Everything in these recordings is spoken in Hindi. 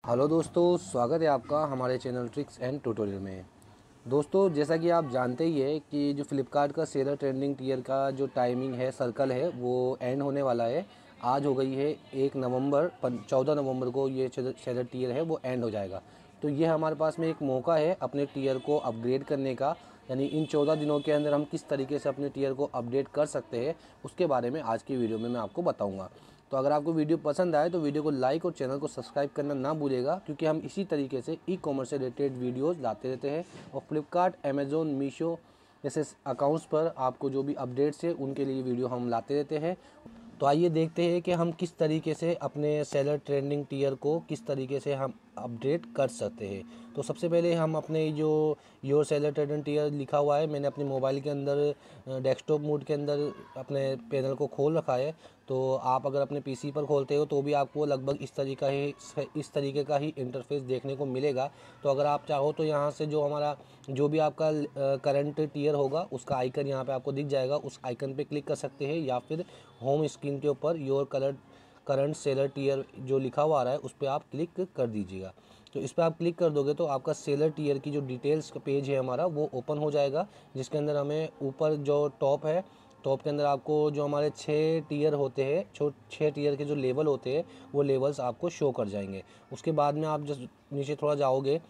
हेलो दोस्तों, स्वागत है आपका हमारे चैनल ट्रिक्स एंड ट्यूटोरियल में। दोस्तों, जैसा कि आप जानते ही है कि जो फ्लिपकार्ट का सेलर ट्रेंडिंग टियर का जो टाइमिंग है, सर्कल है, वो एंड होने वाला है। आज हो गई है 1 नवंबर, 14 नवंबर को ये सेलर टियर है वो एंड हो जाएगा। तो ये हमारे पास में एक मौका है अपने टियर को अपग्रेड करने का। यानी इन 14 दिनों के अंदर हम किस तरीके से अपने टियर को अपडेट कर सकते हैं, उसके बारे में आज की वीडियो में मैं आपको बताऊँगा। तो अगर आपको वीडियो पसंद आए तो वीडियो को लाइक और चैनल को सब्सक्राइब करना ना भूलेगा, क्योंकि हम इसी तरीके से ई कॉमर्स से रिलेटेड वीडियोस लाते रहते हैं और फ्लिपकार्ट, अमेज़ोन, मीशो जैसे अकाउंट्स पर आपको जो भी अपडेट्स है उनके लिए वीडियो हम लाते रहते हैं। तो आइए देखते हैं कि हम किस तरीके से अपने सेलर ट्रेंडिंग टियर को किस तरीके से हम अपडेट कर सकते हैं। तो सबसे पहले हम अपने जो योर सेलर ट्रेंडिंग टियर लिखा हुआ है, मैंने अपने मोबाइल के अंदर डेस्कटॉप मोड के अंदर अपने पैनल को खोल रखा है। तो आप अगर अपने पीसी पर खोलते हो तो भी आपको लगभग इस तरीके का ही इंटरफेस देखने को मिलेगा। तो अगर आप चाहो तो यहाँ से जो हमारा जो भी आपका करंट टियर होगा उसका आइकन यहाँ पे आपको दिख जाएगा, उस आइकन पे क्लिक कर सकते हैं, या फिर होम स्क्रीन के ऊपर योर करंट सेलर टियर जो लिखा हुआ आ रहा है उस पर आप क्लिक कर दीजिएगा। तो इस पर आप क्लिक कर दोगे तो आपका सेलर टियर की जो डिटेल्स का पेज है हमारा वो ओपन हो जाएगा, जिसके अंदर हमें ऊपर जो टॉप है, टॉप के अंदर आपको जो हमारे 6 टियर होते हैं, 6 टियर के जो लेवल होते हैं वो लेवल्स आपको शो कर जाएंगे। उसके बाद में आप जब नीचे थोड़ा जाओगे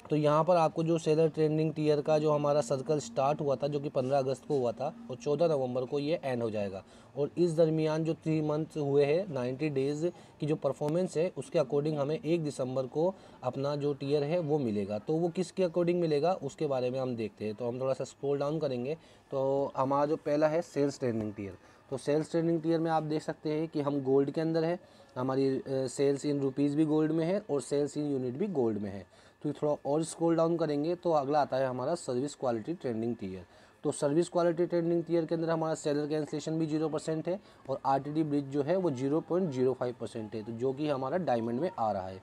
तो यहाँ पर आपको जो सेलर ट्रेंडिंग टियर का जो हमारा सर्कल स्टार्ट हुआ था, जो कि 15 अगस्त को हुआ था, और 14 नवंबर को ये एंड हो जाएगा। और इस दरमियान जो 3 मंथ हुए हैं, 90 डेज़ की जो परफॉर्मेंस है उसके अकॉर्डिंग हमें 1 दिसंबर को अपना जो टियर है वो मिलेगा। तो वो किसके अकॉर्डिंग मिलेगा उसके बारे में हम देखते हैं। तो हम थोड़ा सा स्क्रॉल डाउन करेंगे तो हमारा जो पहला है सेल्स ट्रेंडिंग टियर। तो सेल्स ट्रेंडिंग टियर में आप देख सकते हैं कि हम गोल्ड के अंदर है, हमारी सेल्स इन रुपीज़ भी गोल्ड में है और सेल्स इन यूनिट भी गोल्ड में है। तो थोड़ा और स्क्रॉल डाउन करेंगे तो अगला आता है हमारा सर्विस क्वालिटी ट्रेंडिंग टियर। तो सर्विस क्वालिटी ट्रेंडिंग टियर के अंदर हमारा सेलर कैंसिलेशन भी 0% है और आरटीडी ब्रिज जो है वो 0.05% है, तो जो कि हमारा डायमंड में आ रहा है।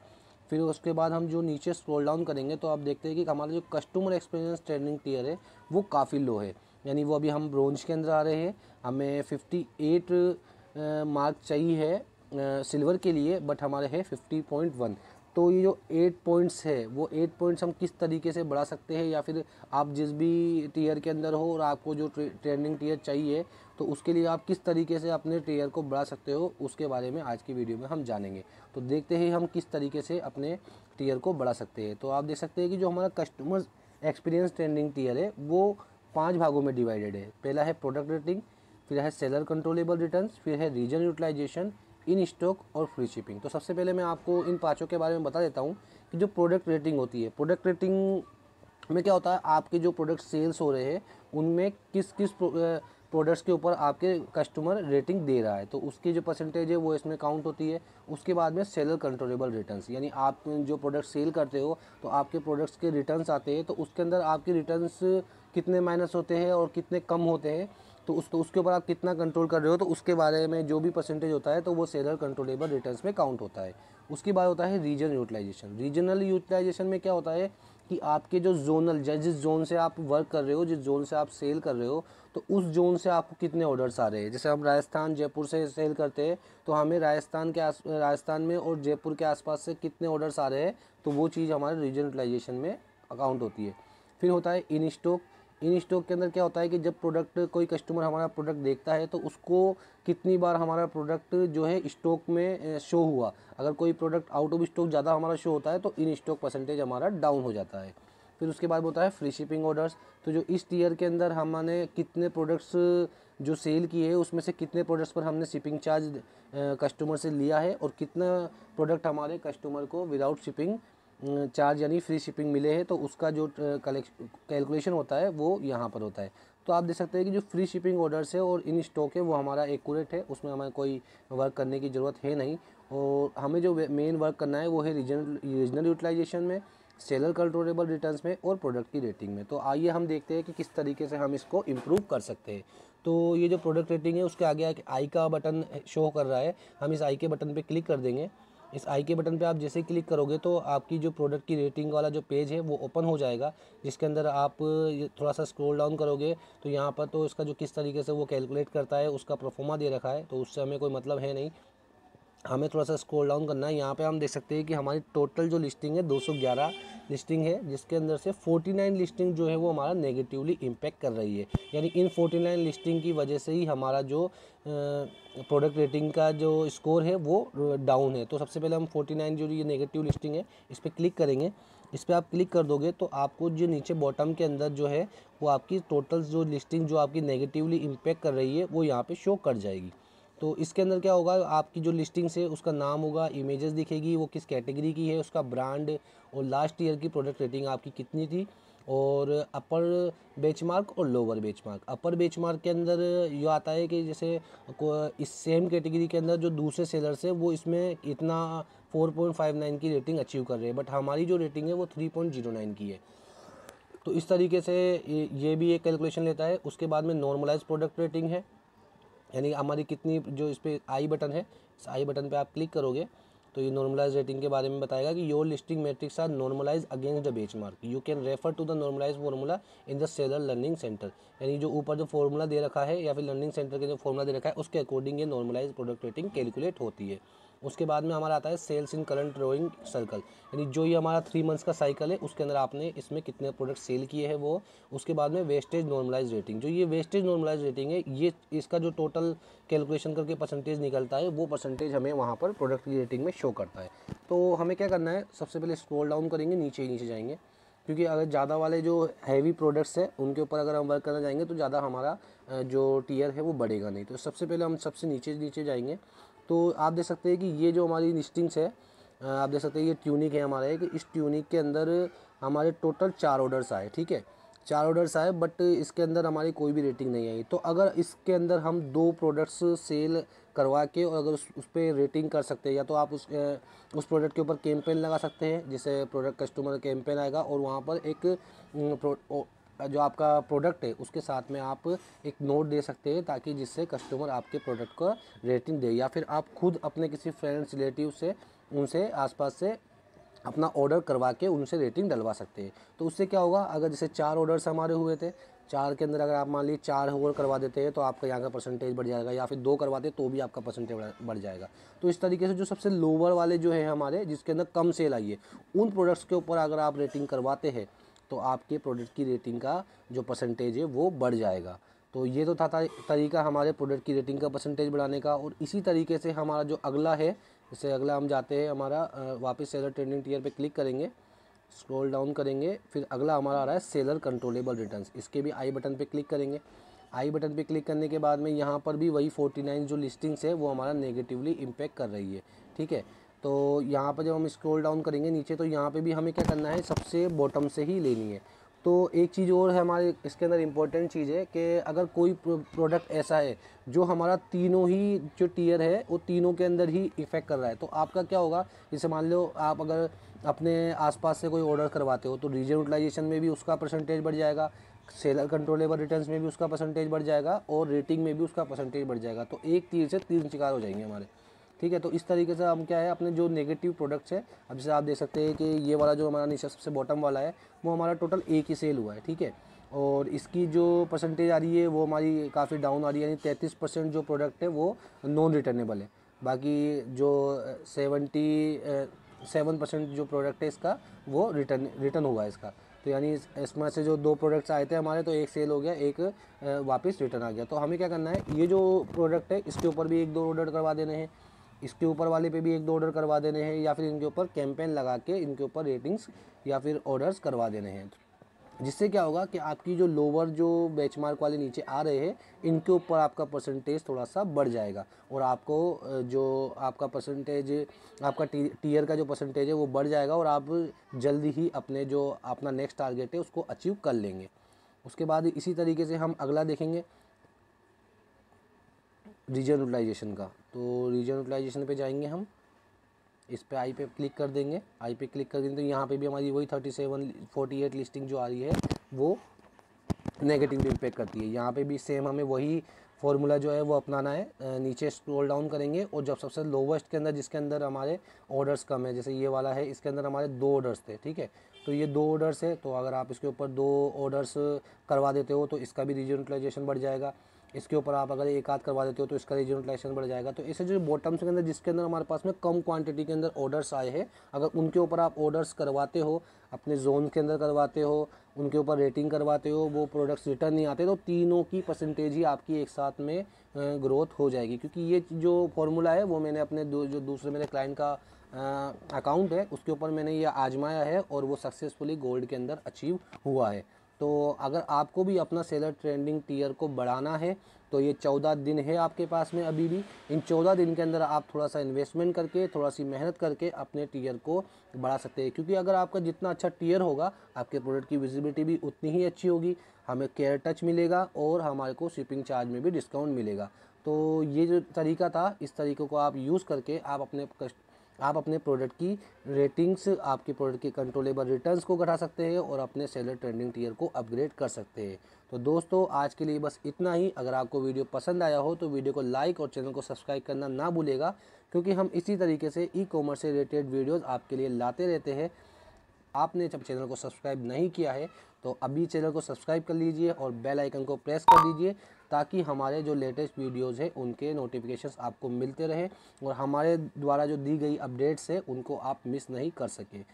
फिर उसके बाद हम जो नीचे स्क्रॉल डाउन करेंगे तो आप देखते हैं कि हमारा जो कस्टमर एक्सपीरियंस ट्रेंडिंग टियर है वो काफ़ी लो है। यानी वो अभी हम ब्रोंज के अंदर आ रहे हैं, हमें 58 मार्क चाहिए है सिल्वर के लिए, बट हमारे है 50.1। तो ये जो 8 पॉइंट्स है वो 8 पॉइंट्स हम किस तरीके से बढ़ा सकते हैं, या फिर आप जिस भी टियर के अंदर हो और आपको जो ट्रेंडिंग टियर चाहिए तो उसके लिए आप किस तरीके से अपने टियर को बढ़ा सकते हो, उसके बारे में आज की वीडियो में हम जानेंगे। तो देखते हैं हम किस तरीके से अपने टियर को बढ़ा सकते हैं। तो आप देख सकते हैं कि जो हमारा कस्टमर एक्सपीरियंस ट्रेंडिंग टियर है वो 5 भागों में डिवाइडेड है। पहला है प्रोडक्ट रेटिंग, फिर है सेलर कंट्रोलेबल रिटर्न्स, फिर है रीजन यूटिलाइजेशन, इन स्टॉक और फ्री शिपिंग। तो सबसे पहले मैं आपको इन पांचों के बारे में बता देता हूँ कि जो प्रोडक्ट रेटिंग होती है, प्रोडक्ट रेटिंग में क्या होता है, आपके जो प्रोडक्ट सेल्स हो रहे हैं उनमें किस किस प्रोडक्ट्स के ऊपर आपके कस्टमर रेटिंग दे रहा है, तो उसकी जो परसेंटेज है वो इसमें काउंट होती है। उसके बाद में सेलर कंट्रोलेबल रिटर्न्स, यानी आप जो प्रोडक्ट सेल करते हो तो आपके प्रोडक्ट्स के रिटर्न्स आते हैं, तो उसके अंदर आपके रिटर्न्स कितने माइनस होते हैं और कितने कम होते हैं, तो उसके ऊपर आप कितना कंट्रोल कर रहे हो, तो उसके बारे में जो भी परसेंटेज होता है तो वो सेलर कंट्रोलेबल रिटर्न्स में काउंट होता है। उसके बाद होता है रीजन यूटिलाइजेशन। रीजनल यूटिलाइजेशन में क्या होता है कि आपके जो जोनल, जिस जोन से आप वर्क कर रहे हो, जिस जोन से आप सेल कर रहे हो, तो उस जोन से आपको कितने ऑर्डर्स आ रहे हैं। जैसे हम राजस्थान जयपुर से सेल करते हैं तो हमें राजस्थान में और जयपुर के आसपास से कितने ऑर्डर्स आ रहे हैं, तो वो चीज़ हमारे रीजन यूटिलाइजेशन में अकाउंट होती है। फिर होता है इन स्टॉक। इन स्टॉक के अंदर क्या होता है कि जब प्रोडक्ट कोई कस्टमर हमारा प्रोडक्ट देखता है तो उसको कितनी बार हमारा प्रोडक्ट जो है स्टॉक में शो हुआ। अगर कोई प्रोडक्ट आउट ऑफ स्टॉक ज़्यादा हमारा शो होता है तो इन स्टॉक परसेंटेज हमारा डाउन हो जाता है। फिर उसके बाद होता है फ्री शिपिंग ऑर्डर्स। तो जो इस टीयर के अंदर हमने कितने प्रोडक्ट्स जो सेल किए हैं उसमें से कितने प्रोडक्ट्स पर हमने शिपिंग चार्ज कस्टमर से लिया है और कितना प्रोडक्ट हमारे कस्टमर को विदाउट शिपिंग चार्ज यानी फ्री शिपिंग मिले हैं, तो उसका जो कैलकुलेशन होता है वो यहाँ पर होता है। तो आप देख सकते हैं कि जो फ्री शिपिंग ऑर्डर्स है और इन स्टॉक है वो हमारा एक्यूरेट है, उसमें हमें कोई वर्क करने की ज़रूरत है नहीं। और हमें जो मेन वर्क करना है वो है रीजनल यूटिलाइजेशन में, सेलर कंट्रोलेबल रिटर्न्स में और प्रोडक्ट की रेटिंग में। तो आइए हम देखते हैं कि किस तरीके से हम इसको इम्प्रूव कर सकते हैं। तो ये जो प्रोडक्ट रेटिंग है उसके आगे एक आई का बटन शो कर रहा है, हम इस आई के बटन पे क्लिक कर देंगे। इस आई के बटन पे आप जैसे ही क्लिक करोगे तो आपकी जो प्रोडक्ट की रेटिंग वाला जो पेज है वो ओपन हो जाएगा, जिसके अंदर आप थोड़ा सा स्क्रॉल डाउन करोगे तो यहाँ पर तो इसका जो किस तरीके से वो कैलकुलेट करता है उसका प्रोफोमा दे रखा है, तो उससे हमें कोई मतलब है नहीं। हमें थोड़ा सा स्क्रॉल डाउन करना है। यहाँ पे हम देख सकते हैं कि हमारी टोटल जो लिस्टिंग है 211 लिस्टिंग है, जिसके अंदर से 49 लिस्टिंग जो है वो हमारा नेगेटिवली इम्पेक्ट कर रही है। यानी इन 49 लिस्टिंग की वजह से ही हमारा जो प्रोडक्ट रेटिंग का जो स्कोर है वो डाउन है। तो सबसे पहले हम 49 जो ये नेगेटिव लिस्टिंग है इस पर क्लिक करेंगे। इस पर आप क्लिक कर दोगे तो आपको जो नीचे बॉटम के अंदर जो है वो आपकी टोटल जो लिस्टिंग जो आपकी नेगेटिवली इम्पेक्ट कर रही है वो यहाँ पे शो कर जाएगी। तो इसके अंदर क्या होगा, आपकी जो लिस्टिंग्स है उसका नाम होगा, इमेजेस दिखेगी, वो किस कैटेगरी की है, उसका ब्रांड, और लास्ट ईयर की प्रोडक्ट रेटिंग आपकी कितनी थी, और अपर बेंचमार्क और लोअर बेंचमार्क। अपर बेंचमार्क के अंदर ये आता है कि जैसे इस सेम कैटेगरी के अंदर जो दूसरे सेलर्स है वो इसमें इतना 4.59 की रेटिंग अचीव कर रहे हैं, बट हमारी जो रेटिंग है वो 3.09 की है। तो इस तरीके से ये भी एक कैलकुलेशन लेता है। उसके बाद में नॉर्मलाइज प्रोडक्ट रेटिंग है, यानी हमारी कितनी, जो इस पर आई बटन है, इस आई बटन पे आप क्लिक करोगे तो ये नॉर्मलाइज रेटिंग के बारे में बताएगा कि your listing matrix are normalise against the benchmark, you can refer to the normalise formula in the seller learning centre. यानी जो ऊपर जो फार्मूला दे रखा है या फिर लर्निंग सेंटर के जो फार्मूला दे रखा है उसके अकॉर्डिंग ये नॉर्मलाइज प्रोडक्ट रेटिंग कैलकुलेट होती है। उसके बाद में हमारा आता है सेल्स इन करंट रोइंग सर्कल, यानी जो ये हमारा 3 मंथ्स का साइकिल है उसके अंदर आपने इसमें कितने प्रोडक्ट सेल किए हैं वो। उसके बाद में वेस्टेज नॉर्मलाइज रेटिंग, जो ये वेस्टेज नॉर्मलाइज रेटिंग है ये इसका जो टोटल कैलकुलेशन करके परसेंटेज निकलता है वो परसेंटेज हमें वहाँ पर प्रोडक्ट की रेटिंग में शो करता है। तो हमें क्या करना है, सबसे पहले स्क्रॉल डाउन करेंगे, नीचे ही नीचे जाएंगे, क्योंकि अगर ज़्यादा वाले जो हैवी प्रोडक्ट्स हैं उनके ऊपर अगर हम वर्क करना जाएंगे तो ज़्यादा हमारा जो टीयर है वो बढ़ेगा नहीं। तो सबसे पहले हम सबसे नीचे नीचे जाएंगे। तो आप देख सकते हैं कि ये जो हमारी लिस्टिंग्स है, आप देख सकते हैं ये ट्यूनिक है हमारा एक, इस ट्यूनिक के अंदर हमारे टोटल 4 ऑर्डर्स आए, ठीक है, 4 ऑर्डर्स आए, बट इसके अंदर हमारी कोई भी रेटिंग नहीं आई। तो अगर इसके अंदर हम 2 प्रोडक्ट्स सेल करवा के और अगर उस पर रेटिंग कर सकते हैं, या तो आप उस प्रोडक्ट के ऊपर कैंपेन लगा सकते हैं, जैसे प्रोडक्ट कस्टमर कैंपेन आएगा और वहाँ पर एक जो आपका प्रोडक्ट है उसके साथ में आप एक नोट दे सकते हैं, ताकि जिससे कस्टमर आपके प्रोडक्ट को रेटिंग दे, या फिर आप खुद अपने किसी फ्रेंड्स रिलेटिव से उनसे आसपास से अपना ऑर्डर करवा के उनसे रेटिंग डलवा सकते हैं। तो उससे क्या होगा, अगर जैसे 4 ऑर्डर्स हमारे हुए थे, 4 के अंदर अगर आप मान लीजिए 4 और करवा देते हैं तो आपका यहाँ का परसेंटेज बढ़ जाएगा, या फिर 2 करवाते तो भी आपका परसेंटेज बढ़ जाएगा। तो इस तरीके से जो सबसे लोअर वाले जो है हमारे, जिसके अंदर कम सेल आई है, उन प्रोडक्ट्स के ऊपर अगर आप रेटिंग करवाते हैं तो आपके प्रोडक्ट की रेटिंग का जो परसेंटेज है वो बढ़ जाएगा। तो ये तो था तरीका हमारे प्रोडक्ट की रेटिंग का परसेंटेज बढ़ाने का। और इसी तरीके से हमारा जो अगला है, जैसे अगला हम जाते हैं हमारा वापस सेलर ट्रेंडिंग टियर पे क्लिक करेंगे, स्क्रॉल डाउन करेंगे, फिर अगला हमारा आ रहा है सेलर कंट्रोलेबल रिटर्न्स। इसके भी आई बटन पे क्लिक करेंगे। आई बटन पे क्लिक करने के बाद में यहाँ पर भी वही 49 जो लिस्टिंग्स है वो हमारा नेगेटिवली इम्पेक्ट कर रही है, ठीक है। तो यहाँ पर जब हम स्क्रॉल डाउन करेंगे नीचे, तो यहाँ पे भी हमें क्या करना है, सबसे बॉटम से ही लेनी है। तो एक चीज़ और है हमारे इसके अंदर इम्पोर्टेंट चीज़ है कि अगर कोई प्रोडक्ट ऐसा है जो हमारा तीनों ही जो टीयर है वो तीनों के अंदर ही इफ़ेक्ट कर रहा है, तो आपका क्या होगा, जैसे मान लो आप अगर अपने आसपास से कोई ऑर्डर करवाते हो तो रीजन यूटिलाइजेशन में भी उसका परसेंटेज बढ़ जाएगा, सेलर कंट्रोलेबल रिटर्न्स में भी उसका परसेंटेज बढ़ जाएगा, और रेटिंग में भी उसका परसेंटेज बढ़ जाएगा। तो एक तीर से 3 शिकार हो जाएंगे हमारे, ठीक है। तो इस तरीके से हम क्या है, अपने जो नेगेटिव प्रोडक्ट्स है, अब जैसे आप देख सकते हैं कि ये वाला जो हमारा नीचे सबसे बॉटम वाला है वो हमारा टोटल एक ही सेल हुआ है, ठीक है, और इसकी जो परसेंटेज आ रही है वो हमारी काफ़ी डाउन आ रही है, यानी 33% जो प्रोडक्ट है वो नॉन रिटर्नेबल है। बाकी जो 77% जो प्रोडक्ट है इसका वो रिटर्न हुआ है इसका। तो यानी इसमें से जो 2 प्रोडक्ट्स आए थे हमारे, तो एक सेल हो गया, एक वापस रिटर्न आ गया। तो हमें क्या करना है, ये जो प्रोडक्ट है इसके ऊपर भी 1-2 ऑर्डर करवा देने हैं, इसके ऊपर वाले पे भी 1-2 ऑर्डर करवा देने हैं, या फिर इनके ऊपर कैंपेन लगा के इनके ऊपर रेटिंग्स या फिर ऑर्डर्स करवा देने हैं। जिससे क्या होगा कि आपकी जो लोअर जो बेंचमार्क वाले नीचे आ रहे हैं इनके ऊपर आपका परसेंटेज थोड़ा सा बढ़ जाएगा, और आपको जो आपका परसेंटेज, आपका टीयर का जो परसेंटेज है वो बढ़ जाएगा, और आप जल्दी ही अपने जो अपना नेक्स्ट टारगेट है उसको अचीव कर लेंगे। उसके बाद इसी तरीके से हम अगला देखेंगे रीजन यूटिलाइजेशन का। तो रीजन यूटिलाइजेशन पे जाएंगे हम, इस पे आई पे क्लिक कर देंगे। आई पे क्लिक कर देंगे तो यहाँ पे भी हमारी वही 48 लिस्टिंग जो आ रही है वो नेगेटिव इम्पेक्ट करती है। यहाँ पे भी सेम हमें वही फॉर्मूला जो है वो अपनाना है। नीचे स्क्रॉल डाउन करेंगे और जब सबसे लोवेस्ट के अंदर, जिसके अंदर हमारे ऑर्डर्स कम है, जैसे ये वाला है, इसके अंदर हमारे 2 ऑर्डर्स थे, ठीक है, तो ये 2 ऑर्डर्स है, तो अगर आप इसके ऊपर 2 ऑर्डर्स करवा देते हो तो इसका भी रीजन यूटिलाइजेशन बढ़ जाएगा। इसके ऊपर आप अगर एक आध करवा देते हो तो इसका रीजनल कलेक्शन बढ़ जाएगा। तो ऐसे जो बॉटम्स के अंदर जिसके अंदर हमारे पास में कम क्वांटिटी के अंदर ऑर्डर्स आए हैं, अगर उनके ऊपर आप ऑर्डर्स करवाते हो, अपने जोन के अंदर करवाते हो, उनके ऊपर रेटिंग करवाते हो, वो प्रोडक्ट्स रिटर्न नहीं आते, तो तीनों की परसेंटेज ही आपकी एक साथ में ग्रोथ हो जाएगी। क्योंकि ये जो फॉर्मूला है वो मैंने अपने जो दूसरे मेरे क्लाइंट का अकाउंट है उसके ऊपर मैंने ये आजमाया है और वो सक्सेसफुली गोल्ड के अंदर अचीव हुआ है। तो अगर आपको भी अपना सेलर ट्रेंडिंग टियर को बढ़ाना है तो ये 14 दिन है आपके पास में अभी भी। इन 14 दिन के अंदर आप थोड़ा सा इन्वेस्टमेंट करके, थोड़ा सी मेहनत करके अपने टियर को बढ़ा सकते हैं। क्योंकि अगर आपका जितना अच्छा टियर होगा, आपके प्रोडक्ट की विजिबिलिटी भी उतनी ही अच्छी होगी, हमें केयर टच मिलेगा और हमारे को शिपिंग चार्ज में भी डिस्काउंट मिलेगा। तो ये जो तरीका था, इस तरीके को आप यूज़ करके आप अपने प्रोडक्ट की रेटिंग्स, आपके प्रोडक्ट की कंट्रोलेबल रिटर्न्स को घटा सकते हैं और अपने सेलर ट्रेंडिंग टियर को अपग्रेड कर सकते हैं। तो दोस्तों आज के लिए बस इतना ही। अगर आपको वीडियो पसंद आया हो तो वीडियो को लाइक और चैनल को सब्सक्राइब करना ना भूलेगा, क्योंकि हम इसी तरीके से ई कॉमर्स से रिलेटेड वीडियोज़ आपके लिए लाते रहते हैं। आपने जब चैनल को सब्सक्राइब नहीं किया है तो अभी चैनल को सब्सक्राइब कर लीजिए और बेल आइकन को प्रेस कर दीजिए, ताकि हमारे जो लेटेस्ट वीडियोज़ हैं उनके नोटिफिकेशंस आपको मिलते रहें और हमारे द्वारा जो दी गई अपडेट्स है उनको आप मिस नहीं कर सकें।